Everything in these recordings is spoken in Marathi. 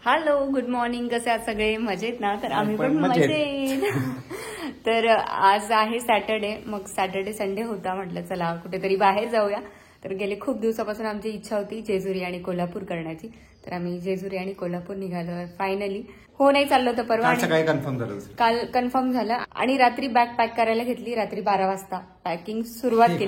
Hello, good morning. कसे आहात सगळे? मजेत ना? तर आम्ही पण मजेत. तर आज आहे सॅटर्डे. मग सॅटर्डे संडे होता, म्हटलं चला कुठेतरी बाहेर जाऊया. तर गेले खूप दिवसापासून आमची इच्छा होती जेजुरी आणि कोल्हापूर करण्याची. तर आम्ही जेजुरी आणि कोल्हापूर निघालो फायनली. हो नाही चाललं होतं परवा, सकाळी कन्फर्म झालं. काल कन्फर्म झालं आणि रात्री बॅग पॅक करायला घेतली. रात्री 12 वाजता पॅकिंग सुरुवात केली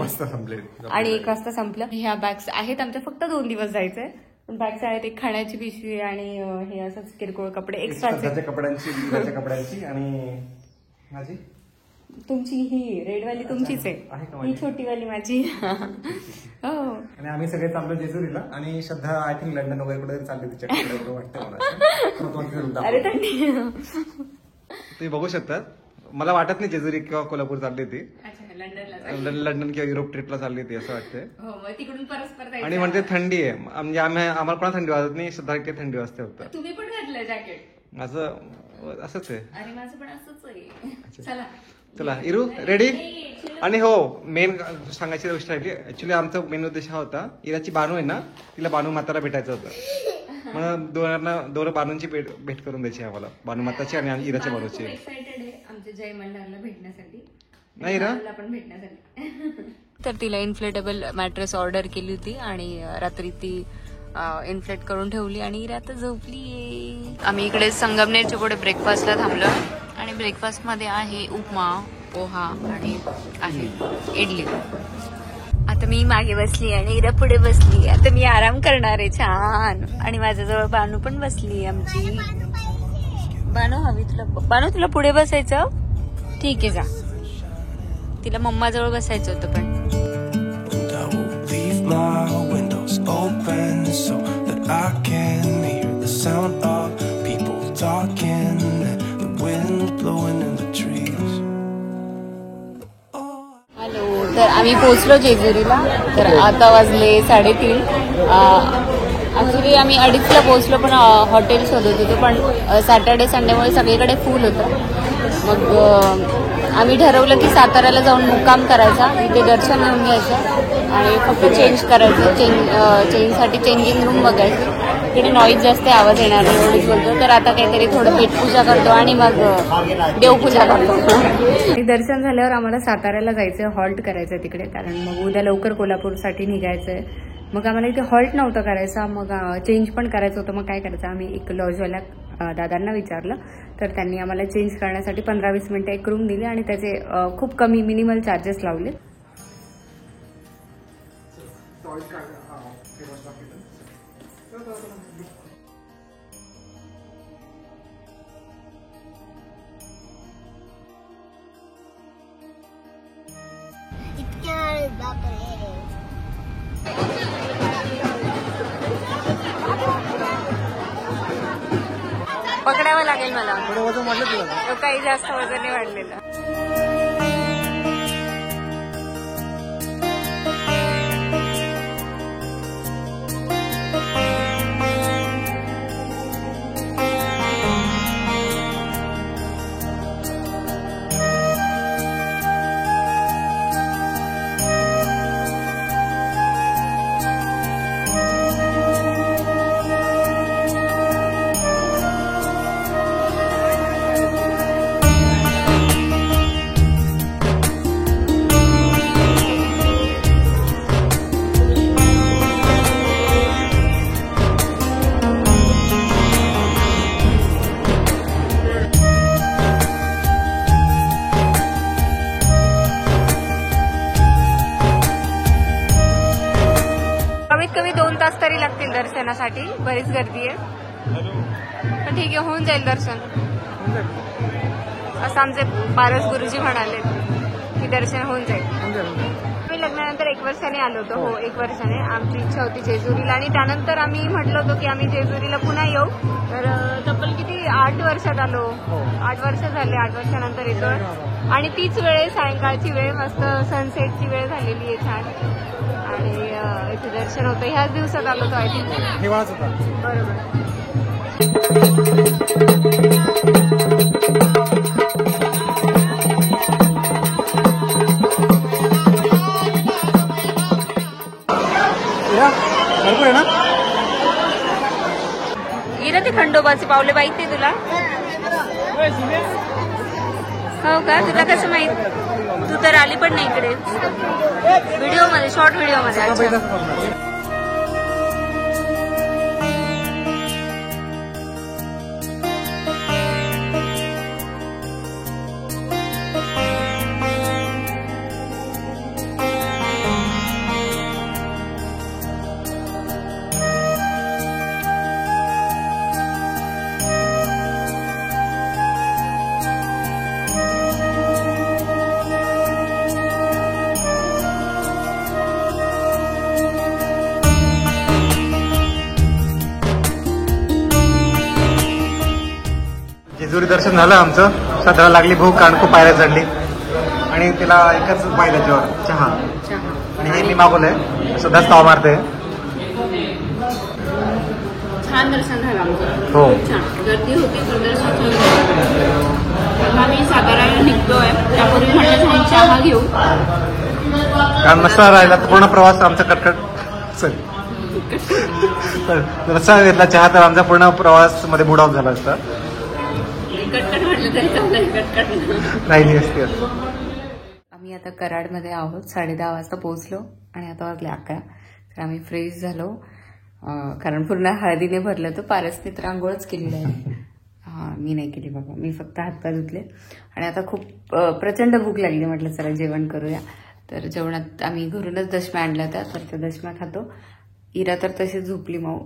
आणि 1 वाजता संपलं. ह्या बॅग्स आहेत आमच्या, फक्त 2 दिवस जायचंय. पण बॅग्स आहेत, एक खाण्याची पिशवी आणि हे असंच किरकोळ कपडे एक्स्ट्राचे कपड्यांची आणि माझी तुमची ही रेडवाली तुमचीच आहे, ही छोटीवाली माझी. हो. आणि आम्ही सगळे चाललो जेजुरीला आणि श्रद्धा आय थिंक लंडन वगैरे कुठे चालली तिच्याकडे वाटतं मला. अरे थंडी तुम्ही बघू शकतात. मला वाटत नाही जेजुरी किंवा कोल्हापूर चालली ती, लंडन किंवा युरोप ट्रिपला चालली होती असं वाटतंय. तिकडून परस्पर आणि म्हणजे थंडी आहे, म्हणजे आम्हाला कोणा थंडी वाजत नाही, श्रद्धा थंडी वाजते फक्त. तुम्ही पण घातलं जॅकेट? माझं असंच आहे. अरे माझं पण असंच आहे. चला चला इरू रेडी. आणि हो, मेन सांगायची गोष्ट राहिली. ऍक्च्युली आमचा मेन उद्देश हा होता, इराची बानू आहे ना, तिला बानू माताला भेटायचं होतं. मग दोन बानूंची भेट करून द्यायची आम्हाला, बानू माताची आणि इराच्या बानूची. एक्साइटेड आहे आमच्या जय मंडळाला भेटण्यासाठी. नाही रा पण भेटण्यासाठी. तर तिला इन्फ्लेटेबल मॅट्रेस ऑर्डर केली होती आणि रात्री ती इन्फ्लेट करून ठेवली आणि इरा आता झोपली. आम्ही इकडे संगमनेरच्या पुढे ब्रेकफास्टला थांबलो आणि ब्रेकफास्ट मध्ये आहे उपमा, पोहा आणि आहे इडली. आता मी मागे बसली आणि इरा पुढे बसली. आता मी आराम करणार आहे छान. आणि माझ्याजवळ बानू पण बसली आमची. बानू हवी तुला? बानू तुला पुढे बसायचं? ठीक आहे जा. तिला मम्मा जवळ बसायचं होतं पण. हॅलो, तर आम्ही पोहोचलो जेजुरीला. तर आता वाजले 3:30. ऍक्च्युली आम्ही 2:30ला पोहोचलो, पण हॉटेल शोधत होतो, पण सॅटर्डे संडेमुळे सगळीकडे फुल होतं. मग आम्ही ठरवलं की साताऱ्याला जाऊन मुक्काम करायचा, तिथे दर्शन घेऊन घ्यायचं आणि फक्त चेंज करायचं. चेंजसाठी चेंजिंग रूम बघायची. तिकडे नॉईज जास्त आवाज येणार नाही एवढीच बोलतो. तर आता काहीतरी थोडं पेटपूजा करतो आणि मग देवपूजा करतो. दर्शन झाल्यावर आम्हाला साताऱ्याला जायचं, हॉल्ट करायचं तिकडे, कारण मग उद्या लवकर कोल्हापूरसाठी निघायचंय. मग आम्हाला इथे हॉल्ट नव्हता करायचा, मग चेंज पण करायचं होतं. मग काय करायचं, आम्ही एक लॉजवाल्या दादांना विचारलं, तर त्यांनी आम्हाला चेंज करण्यासाठी 15-20 मिनिटं एक रूम दिली आणि त्याचे खूप कमी मिनिमल चार्जेस लावले. पकडावं लागेल मला. काही जास्त वजन नाही वाढलेलं. कमी 2 तास तरी लागतील दर्शनासाठी. बरीच गर्दी आहे, पण ठीक आहे, होऊन जाईल दर्शन. असं आमचे पारस गुरुजी म्हणाले की दर्शन होऊन जाईल. आम्ही लग्नानंतर 1 वर्षाने आलो होतो. हो, 1 वर्षाने. आमची इच्छा होती जेजुरीला आणि त्यानंतर आम्ही म्हटलं होतो की आम्ही जेजुरीला पुन्हा येऊ. तर तब्बल किती 8 वर्षात आलो. 8 वर्ष झाले. 8 वर्षानंतर येतो आणि तीच वेळ, सायंकाळची वेळ, मस्त सनसेटची वेळ झालेली आहे छान. आणि इथे दर्शन होतं. ह्याच दिवसात आलो होतो, आय थिंक हिवाळाच होता. बरोबर. भरपूर आहे ना. इरा ते खंडोबाचे पावले माहिती तुला? हो का, तुला कसं माहित? तू तर आली पण नाही इकडे व्हिडिओ मध्ये, शॉर्ट व्हिडिओ मध्ये. अच्छा. जेजुरी दर्शन झालं आमचं. सध्याला लागली भूक कारण खूप पायऱ्या चढली आणि तिला एकच पाहिलं त्याच्यावर चहा. आणि हे मी मागवलंय, सध्याच ताव मारते. छान दर्शन झालं आमचं. हो, छान गर्दी होती, दर्शन छान. आम्ही साताऱ्याला निघतोय, त्यापूर्वी म्हटलं चहा घेऊ कारण नसता राहिला तर पूर्ण प्रवास आमचा कटकट रस्ता घेतला चहा तर आमचा पूर्ण प्रवास मध्ये बुड ऑफ झाला असता. राहिली असती. आम्ही आता कराडमध्ये आहोत. 10:30 वाजता पोहोचलो आणि आता वाजले 11. तर आम्ही फ्रेश झालो कारण पूर्ण हळदीने भरलं. तर पारसने तर आंघोळच केलेली आहे. मी नाही केली बाबा, मी फक्त हातपाय धुतले. आणि आता खूप प्रचंड भूक लागली, म्हटलं चला जेवण करूया. तर जेवणात आम्ही घरूनच दशम्या आणल्या होत्या, तर त्या दशम्या खातो. इरा तर तशीच झोपली मग,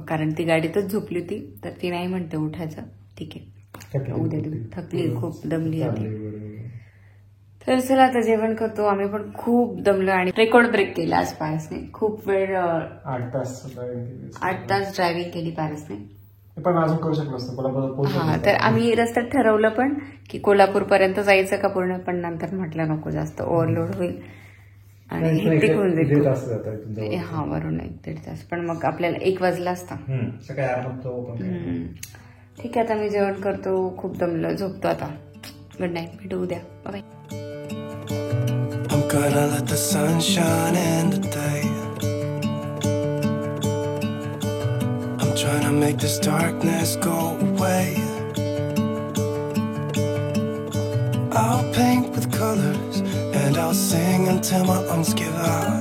कारण ती गाडीतच झोपली होती. तर ती नाही म्हणते उठायचं. ठीक आहे, उद्या थकली, खूप दमली होती. तर चला आता जेवण करतो. आम्ही पण खूप दमलो आणि रेकॉर्ड ब्रेक केला आज पारसने. खूप वेळ 8 तास ड्रायव्हिंग केली पारसने. पण अजून करू शकलो असतो. हा, तर आम्ही रस्त्यात ठरवलं पण की कोल्हापूर पर्यंत जायचं का पूर्ण, पण नंतर म्हटलं नको, जास्त ओव्हरलोड होईल आणि हेक्टिक होऊन जाईल. हा, वरून 1-1.5 तास. पण मग आपल्याला 1 वाजला असता. ठीक आहे, आता मी जेवण करतो. खूप दमलं, झोपतो आता. गुड नाईट, भेटू उद्या. Bye. I'm gonna let the sun shine in today. I'm trying to make this darkness go away. I'll paint with colors and I'll sing until my lungs give out.